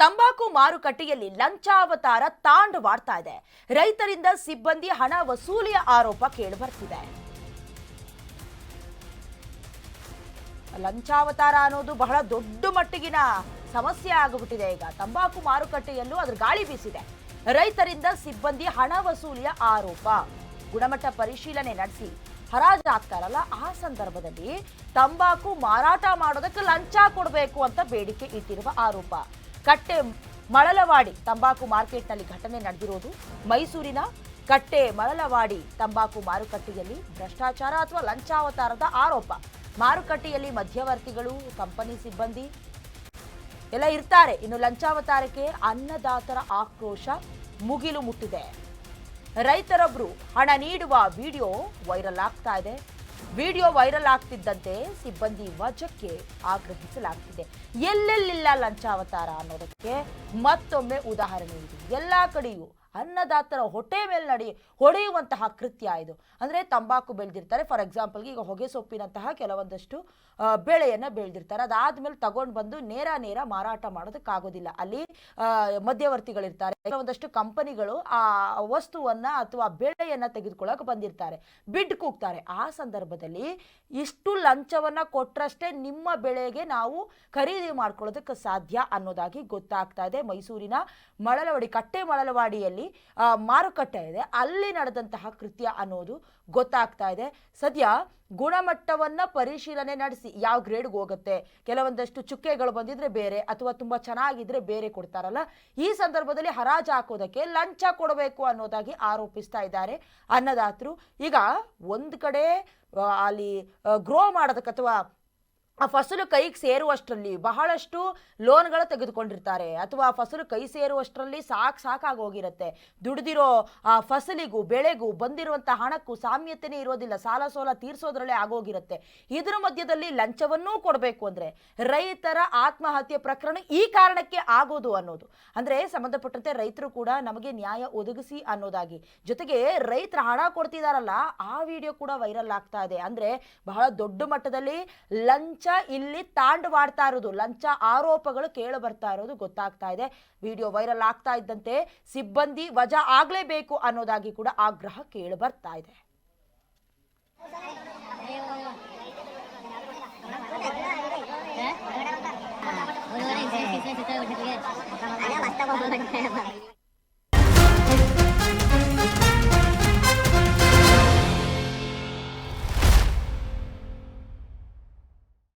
ತಂಬಾಕು ಮಾರುಕಟ್ಟೆಯಲ್ಲಿ ಲಂಚಾವತಾರ ತಾಂಡವಾಡ್ತಾ ಇದೆ. ರೈತರಿಂದ ಸಿಬ್ಬಂದಿ ಹಣ ವಸೂಲಿಯ ಆರೋಪ ಕೇಳಿಬರ್ತಿದೆ. ಲಂಚಾವತಾರ ಅನ್ನೋದು ಬಹಳ ದೊಡ್ಡ ಮಟ್ಟಿಗಿನ ಸಮಸ್ಯೆ ಆಗಿಬಿಟ್ಟಿದೆ. ಈಗ ತಂಬಾಕು ಮಾರುಕಟ್ಟೆಯಲ್ಲೂ ಅದರ ಗಾಳಿ ಬೀಸಿದೆ. ರೈತರಿಂದ ಸಿಬ್ಬಂದಿ ಹಣ ವಸೂಲಿಯ ಆರೋಪ. ಗುಣಮಟ್ಟ ಪರಿಶೀಲನೆ ನಡೆಸಿ ಹರಾಜು ಆಗ್ತಾರಲ್ಲ, ಆ ಸಂದರ್ಭದಲ್ಲಿ ತಂಬಾಕು ಮಾರಾಟ ಮಾಡೋದಕ್ಕೆ ಲಂಚ ಕೊಡಬೇಕು ಅಂತ ಬೇಡಿಕೆ ಇಟ್ಟಿರುವ ಆರೋಪ. ಕಟ್ಟೆ ಮಳಲವಾಡಿ ತಂಬಾಕು ಮಾರ್ಕೆಟ್ನಲ್ಲಿ ಘಟನೆ ನಡೆದಿರೋದು. ಮೈಸೂರಿನ ಕಟ್ಟೆ ಮಳಲವಾಡಿ ತಂಬಾಕು ಮಾರುಕಟ್ಟೆಯಲ್ಲಿ ಭ್ರಷ್ಟಾಚಾರ ಅಥವಾ ಲಂಚಾವತಾರದ ಆರೋಪ. ಮಾರುಕಟ್ಟೆಯಲ್ಲಿ ಮಧ್ಯವರ್ತಿಗಳು, ಕಂಪನಿ ಸಿಬ್ಬಂದಿ ಎಲ್ಲ ಇರ್ತಾರೆ. ಇನ್ನು ಲಂಚಾವತಾರಕ್ಕೆ ಅನ್ನದಾತರ ಆಕ್ರೋಶ ಮುಗಿಲು ಮುಟ್ಟಿದೆ. ರೈತರೊಬ್ಬರು ಹಣ ನೀಡುವ ವಿಡಿಯೋ ವೈರಲ್ ಆಗ್ತಾ ಇದೆ. ವಿಡಿಯೋ ವೈರಲ್ ಆಗ್ತಿದ್ದಂತೆ ಸಿಬ್ಬಂದಿ ವಜಕ್ಕೆ ಆಗ್ರಹಿಸಲಾಗ್ತಿದೆ. ಎಲ್ಲೆಲ್ಲಿಲ್ಲ ಲಂಚಾವತಾರ ಅನ್ನೋದಕ್ಕೆ ಮತ್ತೊಮ್ಮೆ ಉದಾಹರಣೆ ಇದೆ. ಎಲ್ಲಾ ಕಡೆಯೂ ಅನ್ನದಾತರ ಹೊಟ್ಟೆ ಮೇಲೆ ಹೊಡೆಯುವಂತಹ ಕೃತ್ಯ ಇದು. ಅಂದರೆ ತಂಬಾಕು ಬೆಳೆದಿರ್ತಾರೆ, ಫಾರ್ ಎಕ್ಸಾಂಪಲ್ಗೆ ಈಗ ಹೊಗೆ ಸೊಪ್ಪಿನಂತಹ ಕೆಲವೊಂದಷ್ಟು ಬೆಳೆಯನ್ನು ಬೆಳೆದಿರ್ತಾರೆ. ಅದಾದ್ಮೇಲೆ ತಗೊಂಡು ಬಂದು ನೇರ ಮಾರಾಟ ಮಾಡೋದಕ್ಕಾಗೋದಿಲ್ಲ. ಅಲ್ಲಿ ಮಧ್ಯವರ್ತಿಗಳಿರ್ತಾರೆ. ಕೆಲವೊಂದಷ್ಟು ಕಂಪನಿಗಳು ಆ ವಸ್ತುವನ್ನ ಅಥವಾ ಬೆಳೆಯನ್ನ ತೆಗೆದುಕೊಳ್ಳೋಕೆ ಬಂದಿರ್ತಾರೆ, ಬಿಡ್ ಕೂಗ್ತಾರೆ. ಆ ಸಂದರ್ಭದಲ್ಲಿ ಇಷ್ಟು ಲಂಚವನ್ನ ಕೊಟ್ಟರಷ್ಟೇ ನಿಮ್ಮ ಬೆಳೆಗೆ ನಾವು ಖರೀದಿ ಮಾಡ್ಕೊಳ್ಳೋದಕ್ಕೆ ಸಾಧ್ಯ ಅನ್ನೋದಾಗಿ ಗೊತ್ತಾಗ್ತಾ ಇದೆ. ಮೈಸೂರಿನ ಮಳಲವಾಡಿ, ಕಟ್ಟೆ ಮಳಲವಾಡಿಯಲ್ಲಿ ಮಾರುಕಟ್ಟೆ ಇದೆ, ಅಲ್ಲಿ ನಡೆದಂತಹ ಕೃತ್ಯ ಅನ್ನೋದು ಗೊತ್ತಾಗ್ತಾ ಇದೆ. ಸದ್ಯ ಗುಣಮಟ್ಟವನ್ನ ಪರಿಶೀಲನೆ ನಡೆಸಿ ಯಾವ ಗ್ರೇಡ್ಗೆ ಹೋಗುತ್ತೆ, ಕೆಲವೊಂದಷ್ಟು ಚುಕ್ಕೆಗಳು ಬಂದಿದ್ರೆ ಬೇರೆ ಅಥವಾ ತುಂಬಾ ಚೆನ್ನಾಗಿದ್ರೆ ಬೇರೆ ಕೊಡ್ತಾರಲ್ಲ, ಈ ಸಂದರ್ಭದಲ್ಲಿ ಹರಾಜು ಹಾಕೋದಕ್ಕೆ ಲಂಚ ಕೊಡಬೇಕು ಅನ್ನೋದಾಗಿ ಆರೋಪಿಸ್ತಾ ಇದ್ದಾರೆ ಅನ್ನದಾತರು. ಈಗ ಒಂದು ಕಡೆ ಅಲ್ಲಿ ಗ್ರೋ ಮಾಡೋದಕ್ಕೆ ಅಥವಾ ಆ ಫಸಲು ಕೈಗೆ ಸೇರುವಷ್ಟರಲ್ಲಿ ಬಹಳಷ್ಟು ಲೋನ್ಗಳು ತೆಗೆದುಕೊಂಡಿರ್ತಾರೆ, ಅಥವಾ ಫಸಲು ಕೈ ಸೇರುವಷ್ಟರಲ್ಲಿ ಸಾಕಾಗೋಗಿರುತ್ತೆ. ದುಡಿದಿರೋ ಆ ಫಸಲಿಗೂ ಬೆಳೆಗೂ ಬಂದಿರುವಂಥ ಹಣಕ್ಕೂ ಸಾಮ್ಯತೆನೇ ಇರೋದಿಲ್ಲ, ಸಾಲ ಸೋಲ ತೀರಿಸೋದ್ರಲ್ಲೇ ಆಗೋಗಿರುತ್ತೆ. ಇದರ ಮಧ್ಯದಲ್ಲಿ ಲಂಚವನ್ನೂ ಕೊಡಬೇಕು ಅಂದರೆ ರೈತರ ಆತ್ಮಹತ್ಯೆ ಪ್ರಕರಣ ಈ ಕಾರಣಕ್ಕೆ ಆಗೋದು ಅನ್ನೋದು. ಅಂದರೆ ಸಂಬಂಧಪಟ್ಟಂತೆ ರೈತರು ಕೂಡ ನಮಗೆ ನ್ಯಾಯ ಒದಗಿಸಿ ಅನ್ನೋದಾಗಿ, ಜೊತೆಗೆ ರೈತರ ಹಣ ಕೊಡ್ತಿದಾರಲ್ಲ ಆ ವಿಡಿಯೋ ಕೂಡ ವೈರಲ್ ಆಗ್ತಾ ಇದೆ. ಅಂದರೆ ಬಹಳ ದೊಡ್ಡ ಮಟ್ಟದಲ್ಲಿ ಲಂಚ ಇಲ್ಲಿ ತಾಂಡವಾಡ್ತಾ ಇರೋದು, ಲಂಚ ಆರೋಪಗಳು ಕೇಳ ಬರ್ತಾ ಇರೋದು ಗೊತ್ತಾಗ್ತಾ ಇದೆ. ವಿಡಿಯೋ ವೈರಲ್ ಆಗ್ತಾ ಇದ್ದಂತೆ ಸಿಬ್ಬಂದಿ ವಜಾ ಆಗ್ಲೇಬೇಕು ಅನ್ನೋದಾಗಿ ಕೂಡ ಆಗ್ರಹ ಕೇಳ ಬರ್ತಾ ಇದೆ.